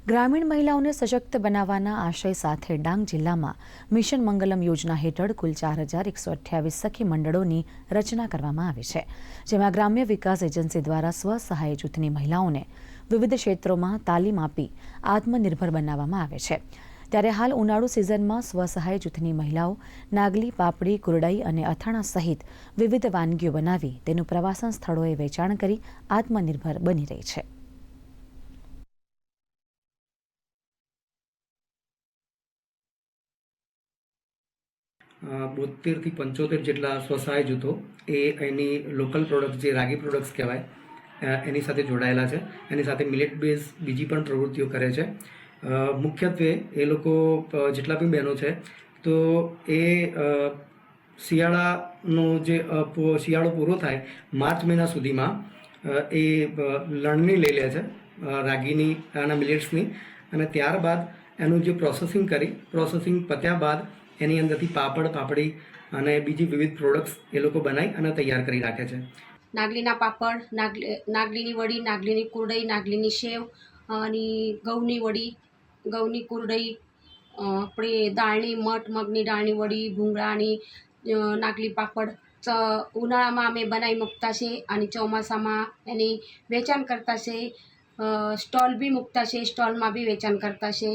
ગ્રામીણ મહિલાઓને સશક્ત બનાવવાના આશય સાથે ડાંગ જિલ્લામાં મિશન મંગલમ યોજના હેઠળ કુલ 4128 સખી મંડળોની રચના કરવામાં આવી છે, જેમાં ગ્રામ્ય વિકાસ એજન્સી દ્વારા સ્વસહાય જૂથની મહિલાઓને વિવિધ ક્ષેત્રોમાં તાલીમ આપી આત્મનિર્ભર બનાવવામાં આવે છે। ત્યારે હાલ ઉનાળુ સિઝનમાં સ્વસહાય જૂથની મહિલાઓ નાગલી, પાપડી, કુરડાઈ અને અથાણા સહિત વિવિધ વાનગીઓ બનાવી તેનું પ્રવાસન સ્થળોએ વેચાણ કરી આત્મનિર્ભર બની રહી છે। બોતેરથી 75 જેટલા સ્વસહાય જૂથો એ અહીંની લોકલ પ્રોડક્ટ્સ જે રાગી પ્રોડક્ટ્સ કહેવાય એની સાથે જોડાયેલા છે। એની સાથે મિલેટ બેઝ બીજી પણ પ્રવૃત્તિઓ કરે છે। મુખ્યત્વે એ લોકો જેટલા બી બહેનો છે તો એ શિયાળાનો જે શિયાળો પૂરો થાય માર્ચ મહિના સુધીમાં એ લણણી લઈ લે છે રાગીની અને મિલેટ્સની, અને ત્યારબાદ એનું જે પ્રોસેસિંગ પત્યા બાદ એની અંદરથી પાપડ, પાપડી અને બીજી વિવિધ પ્રોડક્ટ્સ એ લોકો બનાવી અને તૈયાર કરી રાખે છે। નાગલીના પાપડ, નાગલીની વડી, નાગલીની કુરડઈ, નાગલીની સેવ અને ઘઉંની વડી, ઘઉંની કુરડઈ, આપણે દાળની મગની દાળની વડી, ભૂંગળાની નાગલી પાપડ ઉનાળામાં અમે બનાવી મૂકતા છે અને ચોમાસામાં એની વેચાણ કરતા છે। સ્ટોલ બી મૂકતા છે, સ્ટોલમાં બી વેચાણ કરતા છે।